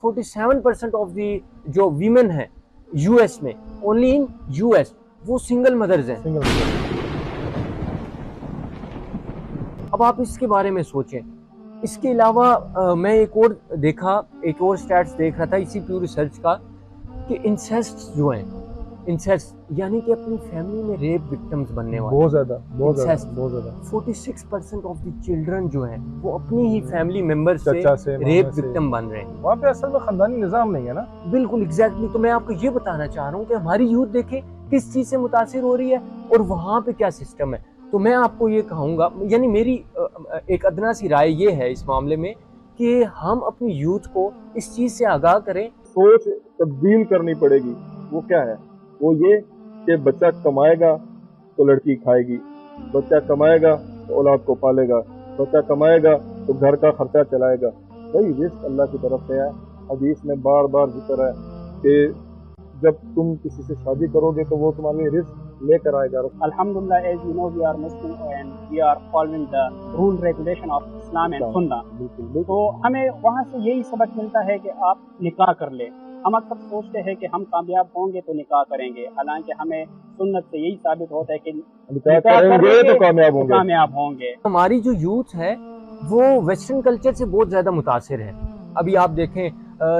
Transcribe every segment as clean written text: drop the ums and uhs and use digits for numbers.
47% of the جو women ہیں U S میں، اونلی ان یو ایس، وہ سنگل مدرز ہیں۔ اب آپ اس کے بارے میں سوچیں۔ اس کے علاوہ میں ایک اور سٹیٹس دیکھ رہا تھا اسی پیو ریسرچ کا، کہ انسیسٹ جو ہیں، انسیسٹ یعنی کہ اپنی فیملی میں ریپ وکٹمز بننے والے، بہت زیادہ 46% آف دی چلڈرن جو ہیں وہ اپنی ہی فیملی ممبر چچا سے سے ریپ ماما سے، وکٹم بن رہے ہیں۔ وہاں پہ اصل میں خاندانی نظام نہیں ہے نا۔ بالکل ایگزیکٹلی، تو میں آپ کو یہ بتانا چاہ رہا ہوں کہ ہماری یوتھ دیکھیں کس چیز سے متاثر ہو رہی ہے اور وہاں پہ کیا سسٹم ہے۔ تو میں آپ کو یہ کہوں گا، یعنی میری ایک ادنا سی رائے یہ ہے اس معاملے میں کہ ہم اپنی یوتھ کو اس چیز سے آگاہ کریں۔ سوچ تبدیل کرنی پڑے گی۔ وہ کیا ہے؟ وہ یہ کہ بچہ کمائے گا تو لڑکی کھائے گی، بچہ کمائے گا تو اولاد کو پالے گا، بچہ کمائے گا تو گھر کا خرچہ چلائے گا۔ بھائی رزق اللہ کی طرف سے ہے۔ حدیث میں بار بار ذکر ہے کہ جب تم کسی سے شادی کرو گے تو وہ تمہارے لیے رزق لے کر آئے گا۔ Alhamdulillah, as you know, we are Muslim and we are following the rule regulation of Islam and Sunnah. تو ہمیں وہاں سے یہی سبق ملتا ہے کہ آپ نکاح کر لیں۔ ہم اکثر سوچتے ہیں کہ ہم کامیاب ہوں گے تو نکاح کریں گے، حالانکہ ہمیں سنت سے یہی ثابت ہوتا ہے کہ نکاح کریں گے تو کامیاب ہوں گے۔ ہماری جو یوتھ ہے وہ ویسٹرن کلچر سے بہت زیادہ متاثر ہے۔ ابھی آپ دیکھیں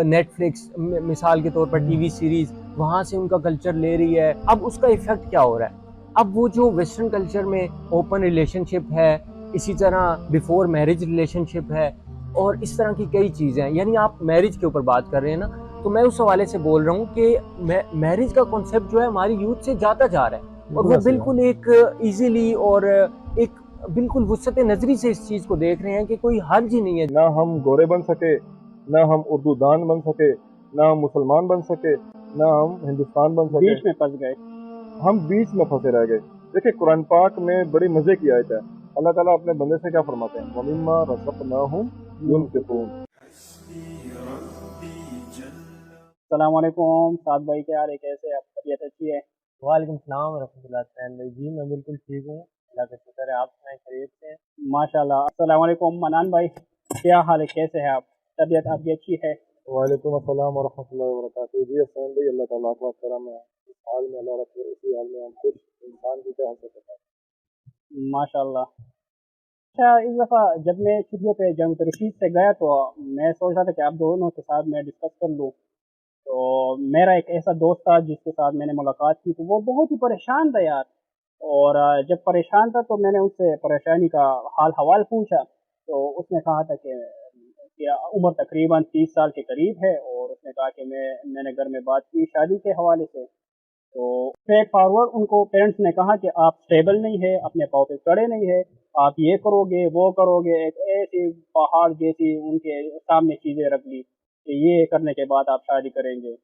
نیٹ فلکس مثال کے طور پر ٹی وی سیریز، وہاں سے ان کا کلچر لے رہی ہے۔ اب اس کا ایفیکٹ کیا ہو رہا ہے؟ اب وہ جو ویسٹرن کلچر میں اوپن ریلیشن شپ ہے، اسی طرح بیفور میرج ریلیشن شپ ہے، اور اس طرح کی کئی چیزیں ہیں، یعنی آپ میرج کے اوپر بات کر رہے ہیں نا، تو میں اس حوالے سے بول رہا ہوں کہ میرج کا کانسیپٹ جو ہے ہماری یوتھ سے جاتا جا رہا ہے، اور وہ بالکل ایک ایزیلی اور ایک بالکل وسعت نظری سے اس چیز کو دیکھ رہے ہیں کہ کوئی حرج ہی نہیں ہے۔ نہ ہم گورے بن سکے، نہ ہم اردو دان بن سکے، نہ ہم مسلمان بن سکے، نہ ہم ہندوستان بن سکے، بیچ میں پھنس گئے۔ ہم بیچ میں پھنسے رہ گئے۔ دیکھیں قرآن پاک میں بڑی مزے کی آیت ہے۔ اللہ تعالیٰ اپنے بندے سے کیا فرماتے ہیں؟ وَمِمَّا رَزَقْنَاهُمْ يُنْفِقُونَ۔ السلام علیکم سعد بھائی، کیا حال ہے؟ کیسے آپ؟ طبیعت اچھی ہے؟ وعلیکم السلام ورحمۃ اللہ سین بھائی، جی میں بالکل ٹھیک ہوں، اللہ کا شکر ہے، آپ سنائیں خیریت سے ہیں؟ ماشاء اللہ۔ السلام علیکم منان بھائی، کیا حال ہے؟ کیسے ہیں آپ؟ طبیعت آپ کی اچھی ہے؟ وعلیکم السلام ورحمۃ اللہ وبرکاتہ۔ جی حسین بھائی، اللہ تعالیٰ کا کرم ہے، اس حال میں اللہ رکھے، اسی حال میں ہم خوش انسان کی کیا حیثیت ہے۔ ماشاء اللہ۔ اچھا، اس دفعہ جب میں چھٹیوں پہ جامع رشید سے گیا تو میں سوچ رہا تھا کہ آپ دونوں کے ساتھ میں ڈسکس کر لوں۔ تو میرا ایک ایسا دوست تھا جس کے ساتھ میں نے ملاقات کی، تو وہ بہت ہی پریشان تھا یار، اور جب پریشان تھا تو میں نے اس سے پریشانی کا حال حوال پوچھا، تو اس نے کہا تھا کہ عمر تقریباً 30 سال کے قریب ہے، اور اس نے کہا کہ میں نے گھر میں بات کی شادی کے حوالے سے، تو اسٹریٹ فارورڈ ان کو پیرنٹس نے کہا کہ آپ اسٹیبل نہیں ہے، اپنے پاؤں پہ کھڑے نہیں ہے، آپ یہ کرو گے وہ کرو گے، ایک ایسی پہاڑ جیسی ان کے سامنے چیزیں رکھ لی کہ یہ کرنے کے بعد آپ شادی کریں گے۔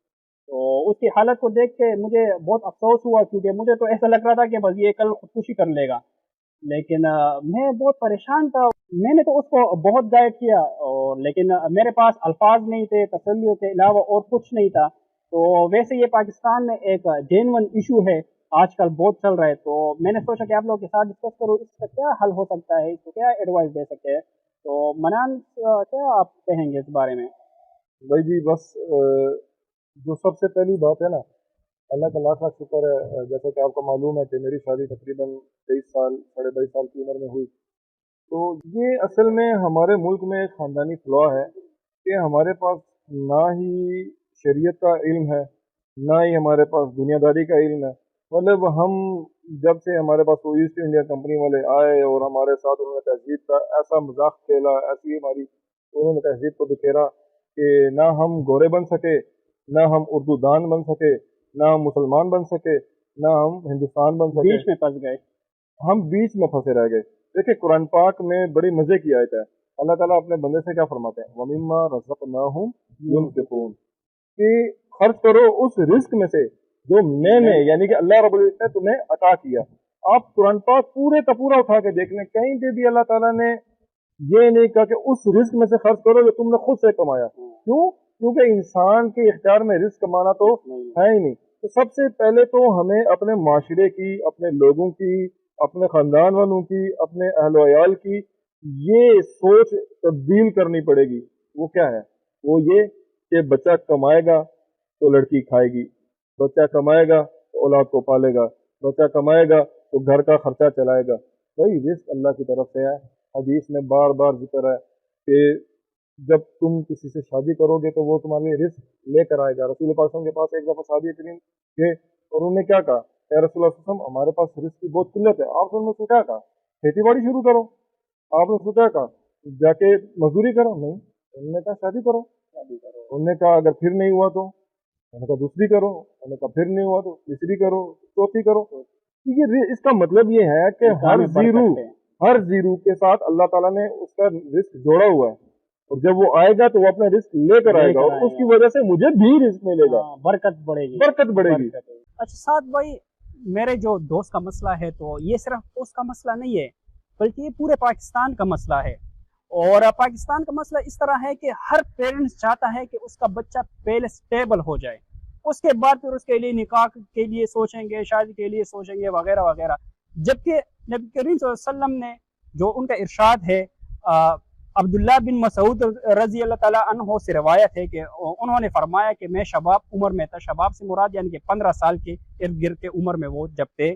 تو اس کی حالت کو دیکھ کے مجھے بہت افسوس ہوا، کیونکہ مجھے تو ایسا لگ رہا تھا کہ بس یہ کل خودکشی کر لے گا، لیکن میں بہت پریشان تھا۔ میں نے تو اس کو بہت گائیڈ کیا، اور لیکن میرے پاس الفاظ نہیں تھے، تسلیوں کے علاوہ اور کچھ نہیں تھا۔ تو ویسے یہ پاکستان میں ایک جینون ایشو ہے، آج کل بہت چل رہا ہے، تو میں نے سوچا کہ آپ لوگ کے ساتھ ڈسکس کروں، اس کا کیا حل ہو سکتا ہے، اس کو کیا ایڈوائز دے سکتے ہیں۔ تو منان کیا آپ کہیں گے اس بارے میں؟ بھائی جی بس جو سب سے پہلی بات ہے نا، اللہ کا لاکھ لاکھ شکر ہے، جیسا کہ آپ کو معلوم ہے کہ میری شادی تقریباً 23 سال 22.5 سال کی عمر میں ہوئی۔ تو یہ اصل میں ہمارے ملک میں ایک خاندانی فلا ہے کہ ہمارے پاس نہ ہی شریعت کا علم ہے، نہ ہی ہمارے پاس دنیا داری کا علم ہے۔ مطلب ہم جب سے ہمارے پاس وہ ایسٹ انڈیا کمپنی والے آئے اور ہمارے ساتھ انہوں نے تہذیب کا ایسا مذاق کھیلا، ایسی ہماری انہوں نے تہذیب کو بکھیرا کہ نہ ہم گورے بن سکے، نہ ہم اردو دان بن سکے، نہ ہم مسلمان بن سکے، نہ ہم ہندوستان بن سکے، بیچ میں پھنس گئے۔ ہم بیچ میں پھنسے رہ گئے۔ دیکھیں قرآن پاک میں بڑی مزے کی آیت ہے۔ اللہ تعالیٰ اپنے بندے سے کیا فرماتے ہیں؟ وَمِمَّا رَزَقْنَاهُمْ يُنْفِقُونَ، کہ خرچ کرو اس رزق میں سے جو میں نے یعنی کہ اللہ رب العزت نے تمہیں عطا کیا۔ آپ قرآن پاک پورے کا پورا اٹھا کے دیکھ لیں، کہیں پہ بھی اللہ تعالیٰ نے یہ نہیں کہا کہ اس رزق میں سے خرچ کرو جو تم نے خود سے کمایا۔ کیوں؟ کیونکہ انسان کے اختیار میں رزق کمانا تو ہے ہی نہیں۔ تو سب سے پہلے تو ہمیں اپنے معاشرے کی، اپنے لوگوں کی، اپنے خاندان والوں کی، اپنے اہل و عیال کی یہ سوچ تبدیل کرنی پڑے گی۔ وہ کیا ہے؟ وہ یہ کہ بچہ کمائے گا تو لڑکی کھائے گی، بچہ کمائے گا تو اولاد کو پالے گا، بچہ کمائے گا تو گھر کا خرچہ چلائے گا. بھائی رزق اللہ کی طرف سے ہے. حدیث میں بار بار ذکر ہے کہ جب تم کسی سے شادی کرو گے تو وہ تمہارے لیے رزق لے کر آئے گا. رسول پاک صلی اللہ علیہ وسلم کے پاس ایک دفعہ صحابی کریم گئے اور انہوں نے کیا کہا، اے رسول اللہ صلی اللہ علیہ وسلم ہمارے پاس رزق کی بہت قلت ہے. آپ نے اس کو کیا کہا، کھیتی باڑی شروع کرو. آپ نے اس کو کیا کہا، جا کے مزدوری کرو؟ نہیں، انہوں نے کہا شادی کرو. انہوں نے کہا اگر پھر نہیں ہوا تو، انہوں نے کہا دوسری کرو. انہوں نے کہا پھر نہیں ہوا تو تیسری کرو، چوتھی کرو. اس کا مطلب یہ ہے کہ ہر زیرو کے ساتھ اللہ تعالیٰ نے اس کا رزق جوڑا ہوا ہے، اور جب وہ آئے گا تو وہ اپنا رزق لے کر آئے گا، اور اس کی وجہ سے مجھے بھی رزق ملے گا، برکت بڑھے گی، برکت بڑھے گی. اچھا سعد بھائی، میرے جو دوست کا مسئلہ ہے تو یہ صرف اس کا مسئلہ نہیں ہے بلکہ یہ پورے پاکستان کا مسئلہ ہے. اور پاکستان کا مسئلہ اس طرح ہے کہ ہر پیرنٹس چاہتا ہے کہ اس کا بچہ پہلے سٹیبل ہو جائے، اس کے بعد پھر اس کے لیے نکاح کے لیے سوچیں گے، شادی کے لیے سوچیں گے وغیرہ وغیرہ. جبکہ نبی کریم صلی اللہ علیہ وسلم نے جو ان کا ارشاد ہے، عبداللہ بن مسعود رضی اللہ تعالیٰ عنہ سے روایت ہے کہ انہوں نے فرمایا کہ میں شباب عمر میں تھا. شباب سے مراد یعنی کہ 15 سال کے ارد گرد کے عمر میں وہ جب تھے،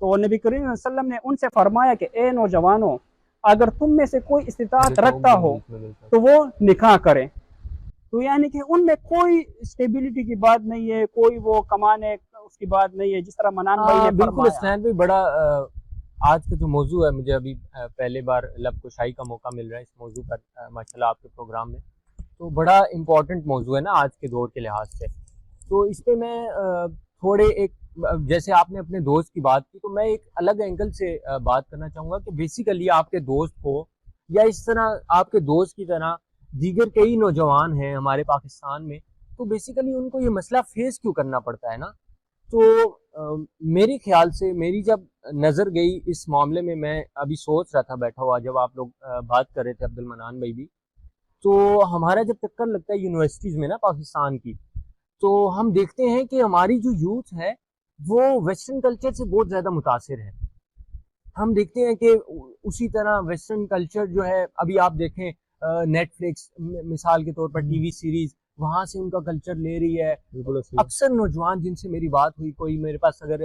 تو نبی کریم صلی اللہ علیہ وسلم نے ان سے فرمایا کہ اے نوجوانوں، اگر تم میں سے کوئی استطاعت رکھتا ہو تو وہ نکاح کرے. تو یعنی کہ ان میں کوئی اسٹیبلٹی کی بات نہیں ہے، کوئی وہ کمانے اس کی بات نہیں ہے، جس طرح منان بھائی نے بالکل. فرمایا. حسنین بھی بڑا آج کا جو موضوع ہے، مجھے ابھی پہلے بار لب کشائی کا موقع مل رہا ہے اس موضوع پر ماشاءاللہ آپ کے پروگرام میں، تو بڑا امپورٹنٹ موضوع ہے نا آج کے دور کے لحاظ سے. تو اس پہ میں تھوڑے ایک، جیسے آپ نے اپنے دوست کی بات کی، تو میں ایک الگ اینگل سے بات کرنا چاہوں گا کہ بیسیکلی آپ کے دوست کو، یا اس طرح آپ کے دوست کی طرح دیگر کئی نوجوان ہیں ہمارے پاکستان میں، تو بیسیکلی ان کو یہ مسئلہ فیس کیوں کرنا پڑتا ہے نا. تو میرے خیال سے میری جب نظر گئی اس معاملے میں ابھی سوچ رہا تھا بیٹھا ہوا، جب آپ لوگ بات کر رہے تھے عبد المنان بھائی بھی، تو ہمارا جب چکر لگتا ہے یونیورسٹیز میں نا پاکستان کی، تو ہم دیکھتے ہیں کہ ہماری جو یوتھ ہے وہ ویسٹرن کلچر سے بہت زیادہ متاثر ہے. ہم دیکھتے ہیں کہ اسی طرح ویسٹرن کلچر جو ہے، ابھی آپ دیکھیں نیٹ فلکس مثال کے طور پر ٹی وی سیریز، وہاں سے ان کا کلچر لے رہی ہے. اکثر نوجوان جن سے میری بات ہوئی، کوئی میرے پاس اگر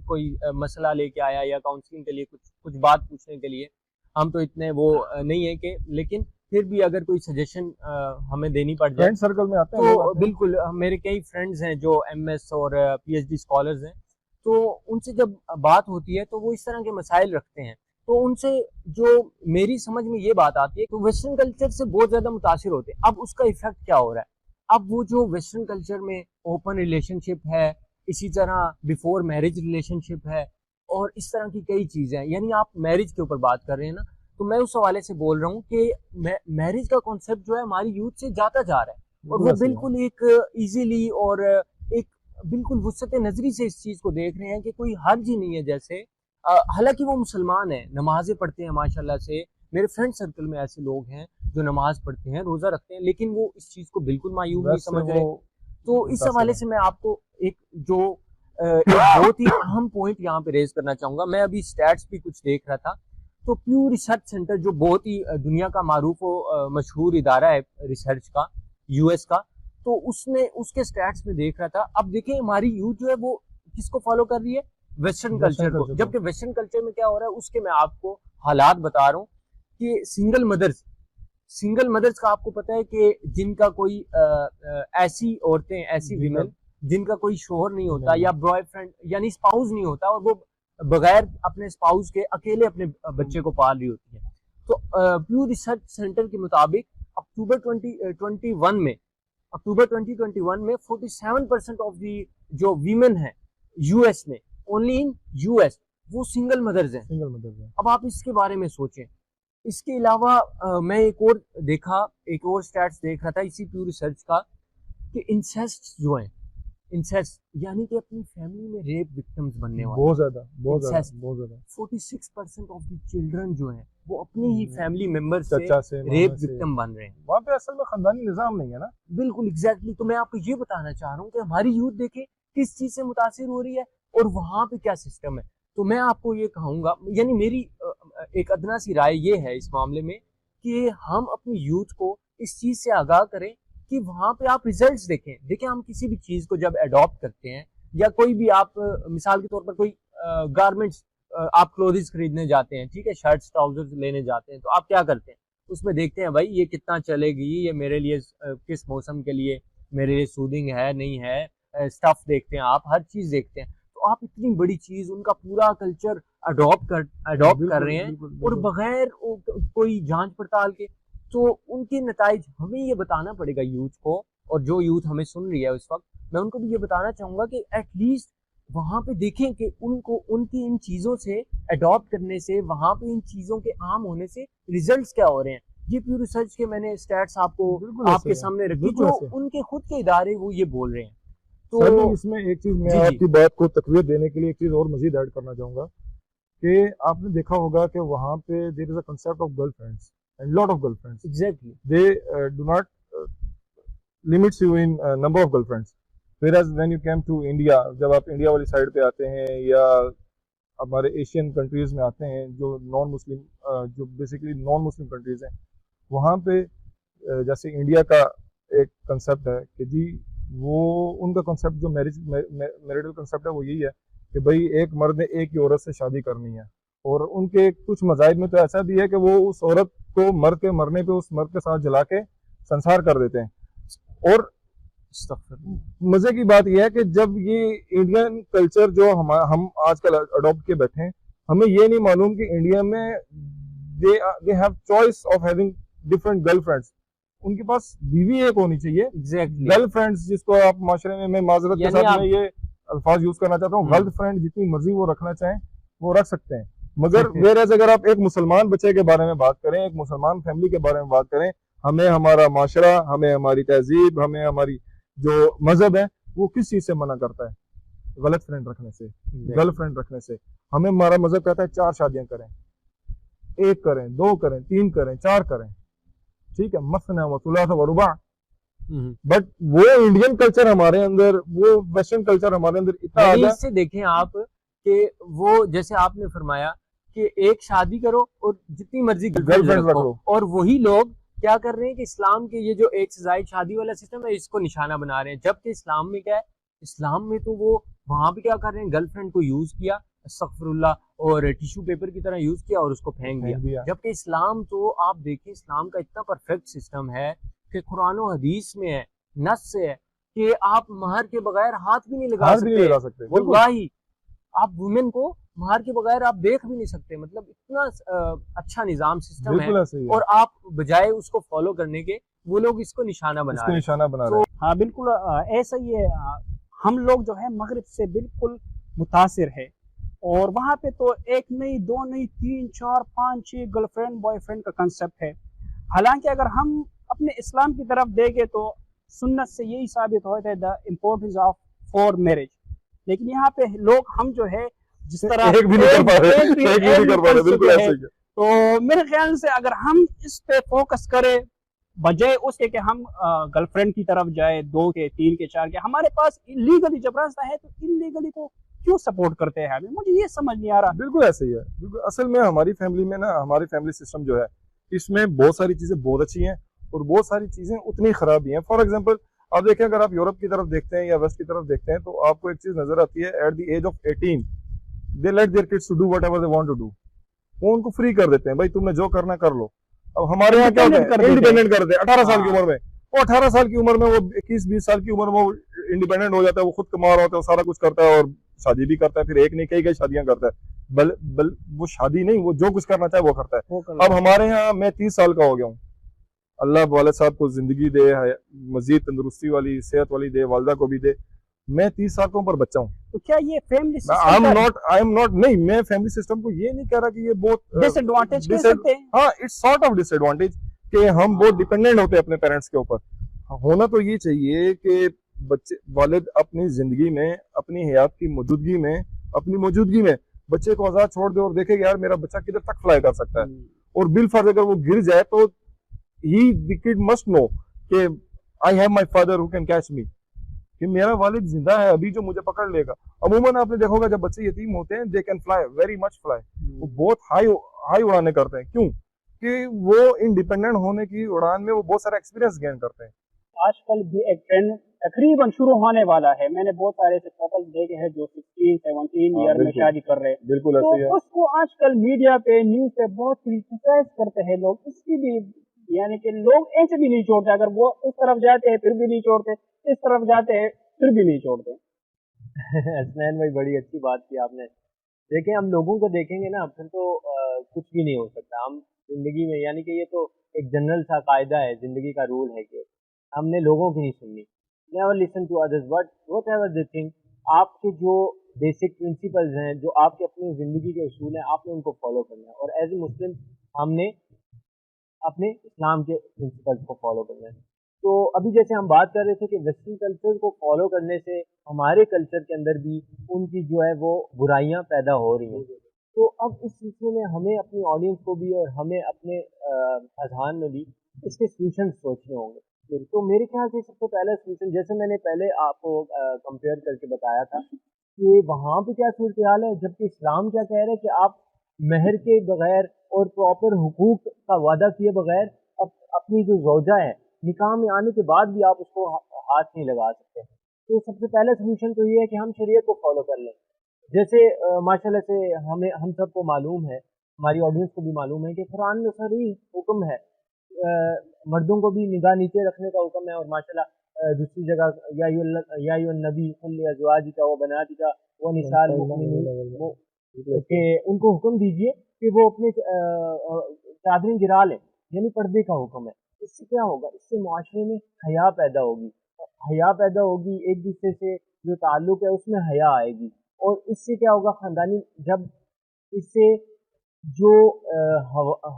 کوئی مسئلہ لے کے آیا یا کاؤنسلنگ کے لیے کچھ بات پوچھنے کے لیے، ہم تو اتنے وہ نہیں ہے کہ، لیکن پھر بھی اگر کوئی سجیشن ہمیں دینی پڑ جائے، فرینڈ سرکل میں آتے ہیں تو بالکل. میرے کئی فرینڈز ہیں جو ایم ایس اور پی ایچ ڈی اسکالرز ہیں، تو ان سے جب بات ہوتی ہے تو وہ اس طرح کے مسائل رکھتے ہیں. تو ان سے جو میری سمجھ میں یہ بات آتی ہے کہ ویسٹرن کلچر سے بہت زیادہ متاثر ہوتے ہیں. اب اس کا ایفیکٹ کیا ہو رہا ہے؟ اب وہ جو ویسٹرن کلچر میں اوپن ریلیشن شپ ہے، اسی طرح بیفور میرج ریلیشن شپ ہے، اور اس طرح کی کئی چیزیں ہیں. یعنی آپ میرج کے اوپر بات کر رہے ہیں نا، تو میں اس حوالے سے بول رہا ہوں کہ میرج کا کانسیپٹ جو ہے ہماری یوتھ سے جاتا جا رہا ہے، اور وہ بالکل ایک ایزیلی اور ایک بالکل وسعت نظری سے اس چیز کو دیکھ رہے ہیں کہ کوئی حرج ہی نہیں ہے. جیسے حالانکہ وہ مسلمان ہیں، نمازیں پڑھتے ہیں ماشاءاللہ سے، میرے فرینڈ سرکل میں ایسے لوگ ہیں جو نماز پڑھتے ہیں، روزہ رکھتے ہیں، لیکن وہ اس چیز کو بالکل معیوب نہیں سمجھ رہے. تو اس حوالے سے میں آپ کو ایک بہت ہی اہم پوائنٹ یہاں پہ ریز کرنا چاہوں گا. میں ابھی سٹیٹس بھی کچھ دیکھ رہا تھا، تو پیو ریسرچ سینٹر جو بہت ہی دنیا کا معروف و مشہور ادارہ ہے ریسرچ کا، یو ایس کا، تو اس کے سٹیٹس میں دیکھ رہا تھا. اب دیکھیں ہماری یوتھ جو ہے وہ کس کو فالو کر رہی ہے؟ ویسٹرن کلچر کو. جبکہ ویسٹرن کلچر میں کیا ہو رہا ہے اس کے میں آپ کو حالات بتا رہا ہوں کہ سنگل مدرز کا آپ کو پتہ ہے کہ جن کا کوئی ایسی عورتیں، ایسی ویمن جن کا کوئی شوہر نہیں ہوتا یا بوائے فرینڈ یعنی اسپاؤز نہیں ہوتا، اور وہ بغیر اپنے اسپاؤز کے اکیلے اپنے بچے کو پال رہی ہوتی ہے. تو پیو ریسرچ سینٹر کے مطابق اکتوبر 2021 میں 47% آف دی جو ویمن ہیں یو ایس میں، اونلی ان یو ایس، وہ سنگل مدرز ہیں. اب آپ اس کے بارے میں سوچیں. اس کے علاوہ میں ایک اور سٹیٹس دیکھ رہا تھا اسی پیو ریسرچ کا، کہ انسیسٹ جو ہیں، انسیسٹ یعنی کہ اپنی فیملی میں ریپ وکٹمز بننے والے بہت زیادہ 46% آف دی چلڈرن جو ہیں وہ اپنی ہی فیملی ممبر سے ریپ وکٹم بن رہے ہیں. وہاں پہ اصل میں خاندانی نظام نہیں ہے نا. بالکل ایگزیکٹلی. تو میں آپ کو یہ بتانا چاہ رہا ہوں کہ ہماری یوتھ دیکھیں کس چیز سے متاثر ہو رہی ہے اور وہاں پہ کیا سسٹم ہے. تو میں آپ کو یہ کہوں گا، یعنی میری ایک ادنا سی رائے یہ ہے اس معاملے میں کہ ہم اپنی یوتھ کو اس چیز سے آگاہ کریں کہ وہاں پہ آپ ریزلٹس دیکھیں ہم کسی بھی چیز کو جب اڈاپٹ کرتے ہیں یا کوئی بھی آپ مثال کے طور پر کوئی گارمنٹس آپ کلوتھز خریدنے جاتے ہیں, ٹھیک ہے, شرٹس ٹراؤزرز لینے جاتے ہیں, تو آپ کیا کرتے ہیں, اس میں دیکھتے ہیں بھائی یہ کتنا چلے گی, یہ میرے لیے کس موسم کے لیے میرے لیے سودنگ ہے نہیں ہے, اسٹف دیکھتے ہیں, آپ ہر چیز دیکھتے ہیں. تو آپ اتنی بڑی چیز ان کا پورا کلچر اڈاپٹ کر رہے ہیں اور بغیر کوئی جانچ پڑتال کے. تو ان کے نتائج ہمیں یہ بتانا پڑے گا یوتھ کو, اور جو یوتھ ہمیں سن رہی ہے اس وقت, میں ان کو بھی یہ بتانا چاہوں گا کہ ایٹ لیسٹ وہاں پہ دیکھیں کہ ان کو ان کی ان چیزوں سے اڈاپٹ کرنے سے, وہاں پہ ان چیزوں کے عام ہونے سے ریزلٹس کیا ہو رہے ہیں. یہ پیو ریسرچ کے میں نے اسٹیٹس آپ کو آپ کے سامنے رکھی جو ان کے خود کے ادارے وہ یہ بول رہے ہیں. تو اس میں ایک چیز میں آپ کی بات کو تقویت دینے کے لیے ایک چیز اور مزید ایڈ کرنا چاہوں گا کہ آپ نے دیکھا ہوگا کہ وہاں پہ there is a concept of girl friends and lot of girl friends. Exactly they do not limits you in number of girl friends. whereas when you came to India, جب آپ انڈیا والی سائڈ پہ آتے ہیں یا ہمارے Asian countries میں آتے ہیں جو نان مسلم جو بیسیکلی نان مسلم کنٹریز ہیں, وہاں پہ جیسے انڈیا کا ایک کنسیپٹ ہے کہ جی وہ ان کا کنسیپٹ جو میریٹل کنسیپٹ ہے وہ یہی ہے کہ بھائی ایک مرد نے ایک ہی عورت سے شادی کرنی ہے, اور ان کے کچھ مذاہب میں تو ایسا بھی ہے کہ وہ اس عورت کو مرد کے مرنے پہ اس مرد کے ساتھ جلا کے سنسار کر دیتے ہیں. اور مزے کی بات یہ ہے کہ جب یہ انڈین کلچر جو ہم آج کل اڈاپٹ کے بیٹھے ہیں, ہمیں یہ نہیں معلوم کہ انڈیا میں they have choice of having different girl friends. ان کے پاس بیوی ایک ہونی چاہیے. گرل فرینڈز جس کو آپ معاشرے میں معذرت کے ساتھ میں یہ الفاظ یوز کرنا چاہتا ہوں, گرل فرینڈ جتنی مرضی وہ رکھنا چاہیں وہ رکھ سکتے ہیں, مگر whereas اگر آپ ایک مسلمان بچے کے بارے میں بات کریں, ایک مسلمان فیملی کے بارے میں بات کریں, ہمیں ہمارا معاشرہ, ہمیں ہماری تہذیب, ہمیں ہماری جو مذہب ہے وہ کس چیز سے منع کرتا ہے؟ غلط فرینڈ رکھنے سے, گرل فرینڈ رکھنے سے. ہمیں ہمارا مذہب کہتا ہے 4 شادیاں کریں, 1 کریں, 2 کریں, 3 کریں, 4 کریں, ٹھیک ہے, مثنی و ثلاث و رباع. بٹ وہ انڈین کلچر ہمارے اندر, وہ ویسٹرن کلچر ہمارے اندر اتنا آ گیا. اس سے دیکھیں آپ کہ وہ جیسے آپ نے فرمایا کہ ایک شادی کرو اور جتنی مرضی گرل فرینڈ رکھو, اور وہی لوگ کیا کر رہے ہیں کہ اسلام کے یہ جو ایک سے زائد شادی والا سسٹم ہے اس کو نشانہ بنا رہے ہیں, جبکہ اسلام میں کیا ہے, اسلام میں تو وہ وہاں پہ کیا کر رہے ہیں, گرل فرینڈ کو یوز کیا استغفر اللہ اور ٹیشو پیپر کی طرح یوز کیا اور اس کو پھینک دیا. جبکہ اسلام تو آپ دیکھیں اسلام کا اتنا پرفیکٹ سسٹم ہے کہ قرآن و حدیث میں ہے, نص سے ہے کہ آپ مہر کے بغیر ہاتھ بھی نہیں لگا سکتے. واللہ آپ وومن کو مہر کے بغیر آپ دیکھ بھی نہیں سکتے, مطلب اتنا اچھا نظام سسٹم ہے, اور آپ بجائے اس کو فالو کرنے کے وہ لوگ اس کو نشانہ بنا رہے ہیں. ہاں بالکل ایسا ہی ہے. ہم لوگ جو ہے مغرب سے بالکل متاثر ہے, اور وہاں پہ تو 1 نہیں 2 نہیں 3 4 5 6 گرل فرینڈ بوائے فرینڈ کا کنسیپٹ ہے. حالانکہ اگر ہم اپنے اسلام کی طرف دیکھیں تو سنت سے یہی ثابت ہوتا ہے the importance of four marriage, لیکن یہاں پہ لوگ ہم جو ہے جس طرح ایک بھی نہیں کر پا رہے. تو میرے خیال سے اگر ہم اس پہ فوکس کریں بجائے اس کے کہ ہم گرل فرینڈ کی طرف جائے 2 کے 3 کے 4 کے, ہمارے پاس لیگلی جب راستہ ہے تو انلیگلی کو کیوں سپورٹ کرتے ہیں ہمیں, مجھے یہ سمجھ نہیں آ رہا. بالکل ایسے ہی ہے. بالکل اصل میں ہماری فیملی میں نا, ہماری فیملی سسٹم جو ہے اس میں بہت ساری چیزیں بہت اچھی ہیں اور بہت ساری چیزیں اتنی خراب بھی ہیں. فار ایگزامپل آپ دیکھیں, اگر آپ یورپ کی طرف دیکھتے ہیں یا ویسٹ کی طرف دیکھتے ہیں تو آپ کو ایک چیز نظر آتی ہے, at the age of 18 they let their kids to do whatever they want to do. وہ ان کو فری کر دیتے ہیں, بھائی تم نے جو کرنا کر لو. اب ہمارے یہاں کیا ہوتا ہے, انڈیپینڈنٹ کر دیتے ہیں 18 سال کی عمر میں. وہ 18 سال کی عمر میں, وہ 21-20 سال کی عمر میں وہ انڈیپینڈنٹ ہو جاتا ہے, وہ خود کما رہا ہوتا ہے, وہ سارا کچھ کرتا ہے اور شادی بھی کرتا ہے, پھر ایک نہیں کئی شادیاں کرتا ہے. وہ شادی نہیں, وہ جو کچھ کرنا چاہے وہ کرتا ہے. اب ہمارے یہاں میں 30 سال کا ہو گیا ہوں, اللہ والد صاحب کو زندگی دے, مزید تندرستی والی صحت والی دے, والدہ کو بھی دے. میں 30 سال کا پر بچہ ہوں. تو کیا یہ فیملی سسٹم نہیں, میں فیملی سسٹم کو یہ نہیں کہہ رہا کہ یہ بہت ڈس ایڈوانٹیج کہہ سکتے ہیں. ہاں, اٹس سارٹ آف ڈس ایڈوانٹیج کہ ہم بہت ڈیپینڈنٹ ہوتے ہیں اپنے پیرنٹس کے اوپر. ہونا تو یہ چاہیے کہ بچے والد اپنی زندگی میں, اپنی حیات کی موجودگی میں, اپنی موجودگی میں بچے کو آزاد چھوڑ دے اور دیکھے کہ یار میرا بچہ کدھر تک فلائی کر سکتا ہے, اور بالفرض اگر وہ گر جائے تو the kid must know کہ I have my father who can catch me, کہ میرا والد زندہ ہے ابھی جو مجھے پکڑ لے گا. عموماً آپ نے دیکھا ہوگا جب بچے یتیم ہوتے ہیں they can fly, very much fly. وہ بہت ہائی اڑانے کرتے ہیں. کیوں کہ وہ انڈیپینڈنٹ ہونے کی اڑان میں وہ بہت سارا ایکسپیرینس گین کرتے ہیں. آج کل بھی ایک ٹرینڈ تقریباً شروع ہونے والا ہے. میں نے بہت سارے ایسے کپل دیکھے ہیں جو 16-17 ایئر میں شادی کر رہے ہیں. بالکل تو ایسے ہی ہے. اس کو آج کل میڈیا پہ نیوز پہ بہت کرٹیسائز کرتے ہیں لوگ. اس کی بھی یعنی کہ لوگ ایسے بھی نہیں چھوڑتے, اگر وہ اس طرف جاتے ہیں پھر بھی نہیں چھوڑتے, اس طرف جاتے ہیں پھر بھی نہیں چھوڑتے. حسنین بھائی بڑی اچھی بات کی آپ نے. دیکھیں ہم لوگوں کو دیکھیں گے نا پھر تو کچھ بھی نہیں ہو سکتا. ہم زندگی میں یعنی کہ یہ تو ایک جنرل سا قاعدہ ہے, زندگی کا رول ہے کہ ہم نے لوگوں کی نہیں سننی. Never listen to others whatever they think. آپ کے جو بیسک پرنسپلز ہیں, جو آپ کے اپنی زندگی کے اصول ہیں, آپ نے ان کو فالو کرنا ہے. اور ایز اے مسلم ہم نے اپنے اسلام کے پرنسپلز کو فالو کرنا ہے. تو ابھی جیسے ہم بات کر رہے تھے کہ ویسٹرن کلچر کو فالو کرنے سے ہمارے کلچر کے اندر بھی ان کی جو ہے وہ برائیاں پیدا ہو رہی ہیں. تو اب اس سلسلے میں ہمیں اپنی آڈینس کو بھی اور ہمیں اپنے اذہان میں بھی اس کے سولوشن سوچنے ہوں گے. تو میرے خیال سے سب سے پہلا سولوشن, جیسے میں نے پہلے آپ کو کمپیئر کر کے بتایا تھا کہ وہاں پہ کیا صورتحال ہے, جبکہ اسلام کیا کہہ رہے ہیں کہ آپ مہر کے بغیر اور پراپر حقوق کا وعدہ کیے بغیر اپنی جو زوجہ ہے نکاح میں آنے کے بعد بھی آپ اس کو ہاتھ نہیں لگا سکتے. تو سب سے پہلا سولوشن تو یہ ہے کہ ہم شریعت کو فالو کر لیں. جیسے ماشاءاللہ سے ہم سب کو معلوم ہے, ہماری آڈینس کو بھی معلوم ہے کہ قرآن میں صریح حکم ہے, مردوں کو بھی نگاہ نیچے رکھنے کا حکم ہے. اور ماشاءاللہ دوسری جگہ یا ایھا النبی قل لازواجک و بناتک و نساء المؤمنین, کہ ان کو حکم دیجئے کہ وہ اپنے چادریں گرا لیں, یعنی پردے کا حکم ہے. اس سے کیا ہوگا, اس سے معاشرے میں حیا پیدا ہوگی, ایک دوسرے سے جو تعلق ہے اس میں حیا آئے گی. اور اس سے کیا ہوگا, خاندانی, جب اس سے جو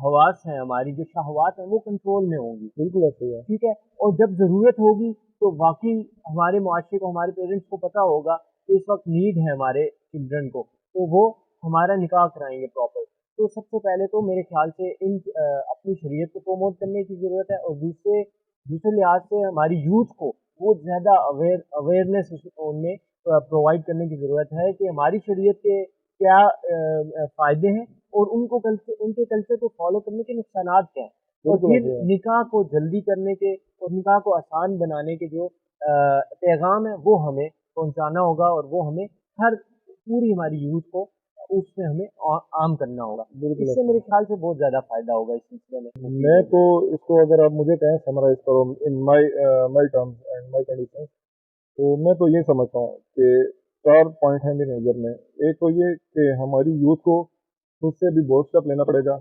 حواس ہیں ہماری, جو شہوات ہیں وہ کنٹرول میں ہوں گی. بالکل ایسے ہے. ٹھیک ہے. اور جب ضرورت ہوگی تو واقعی ہمارے معاشرے کو, ہمارے پیرنٹس کو پتہ ہوگا کہ اس وقت نیڈ ہے ہمارے چلڈرن کو, تو وہ ہمارا نکاح کرائیں گے پراپر. تو سب سے پہلے تو میرے خیال سے اپنی شریعت کو پروموٹ کرنے کی ضرورت ہے. اور دوسرے لحاظ سے ہماری یوتھ کو بہت زیادہ اویئرنیس ان میں پرووائڈ کرنے کی ضرورت ہے کہ ہماری شریعت کے کیا فائدے ہیں اور ان کے کلچر کو فالو کرنے کے نقصانات کیا ہیں. اور پھر نکاح کو جلدی کرنے کے اور نکاح کو آسان بنانے کے جو پیغام ہے وہ ہمیں پہنچانا ہوگا, اور وہ ہمیں پوری ہماری یوتھ کو اس میں ہمیں عام کرنا ہوگا. اس سے میرے خیال سے بہت زیادہ فائدہ ہوگا اس سلسلے میں. میں تو اس کو اگر آپ مجھے کہیں سمرائز کرو ان مائی ٹرمز اینڈ مائی کنڈیشن, تو میں تو یہ سمجھتا ہوں کہ 4 پوائنٹ ہیں میری نظر میں. ایک تو یہ کہ ہماری یوتھ کو خود سے بھی بورڈ اسٹیپ لینا پڑے گا.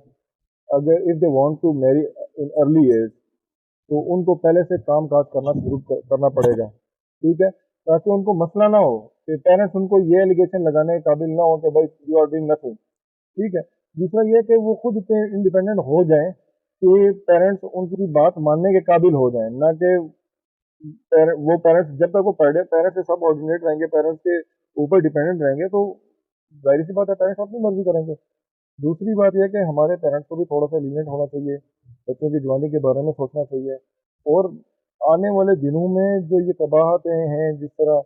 اگر if they want to marry in early age, تو ان کو پہلے سے کام کاج کرنا پڑے گا. ٹھیک ہے, تاکہ ان کو مسئلہ نہ ہو کہ پیرنٹس ان کو یہ ایلیگیشن لگانے کے قابل نہ ہو کہ بھائی یو آر ڈوئنگ نتھنگ. ٹھیک ہے. دوسرا یہ کہ وہ خود انڈیپینڈنٹ ہو جائیں, کہ پیرنٹس ان کی بات ماننے کے قابل ہو جائیں, نہ کہ وہ پیرنٹس جب تک وہ پڑھے پیرنٹس سے سب آرڈینیٹ رہیں گے, پیرنٹس کے اوپر ڈیپینڈنٹ رہیں گے, تو ظاہر سی بات ہے پیرنٹس اپنی مرضی کریں گے. دوسری بات یہ کہ ہمارے پیرنٹس کو بھی تھوڑا سا لینٹ ہونا چاہیے, بچوں کی جوانی کے بارے میں سوچنا چاہیے. اور آنے والے دنوں میں جو یہ تباہتیں ہیں, جس طرح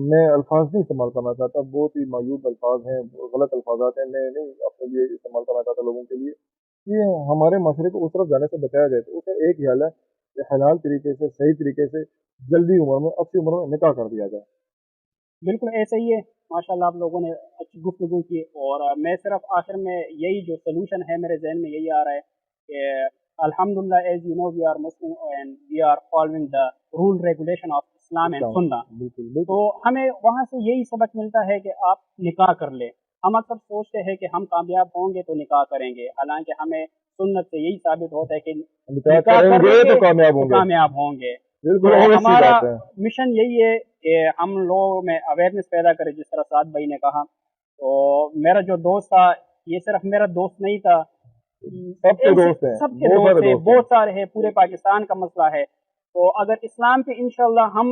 میں الفاظ نہیں استعمال کرنا چاہتا, بہت ہی مایوب الفاظ ہیں, غلط الفاظات ہیں, میں نہیں اپنے لیے استعمال کرنا چاہتا لوگوں کے لیے, کہ ہمارے معاشرے کو اس طرف جانے سے بچایا جائے. تو اس کا ایک حل ہے کہ حلال طریقے سے, صحیح طریقے سے, جلدی عمر میں, اچھی عمر میں نکاح کر دیا جائے. بالکل ایسا ہی ہے. ماشاءاللہ آپ لوگوں نے اچھی گفتگو کی, اور میں صرف آخر میں یہی جو سلوشن ہے میرے ذہن میں یہی آ رہا ہے کہ الحمدللہ as you know we are Muslim and we are following the rule regulation of Islam and Sunnah. تو ہمیں وہاں سے یہی سبق ملتا ہے کہ آپ نکاح کر لیں. ہم اکثر سوچتے ہیں کہ ہم کامیاب ہوں گے تو نکاح کریں گے, حالانکہ ہمیں سنت سے یہی ثابت ہوتا ہے کہ نکاح کریں گے تو کامیاب ہوں گے. ہمارا مشن یہی ہے کہ ہم لوگوں میں اویئرنیس پیدا کریں, جس طرح سعد بھائی نے کہا. تو میرا جو دوست تھا, یہ صرف میرا دوست نہیں تھا, سب کے دوست ہیں, بہت سارے ہیں, پورے پاکستان کا مسئلہ ہے. تو اگر اسلام پہ انشاءاللہ ہم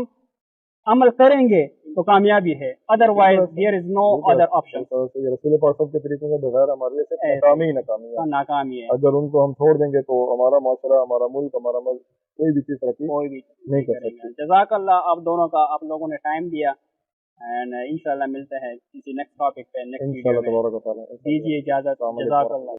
عمل کریں گے تو کامیابی ہے, otherwise there is no other option. رسول پاک کے طریقوں کے بغیر ہمارے لیے ناکامی ہے. اگر ان کو ہم چھوڑ دیں گے تو ہمارا معاشرہ, ہمارا ملک, ہمارا ملک کوئی بھی چیز ترقی نہیں کر سکتی. جزاک اللہ آپ دونوں کا, آپ لوگوں نے ٹائم دیا, اینڈ انشاءاللہ ملتے ہیں کسی نیکسٹ ٹاپک پہ نیکسٹ ویڈیو میں. دیجیے اجازت. جزاک اللہ.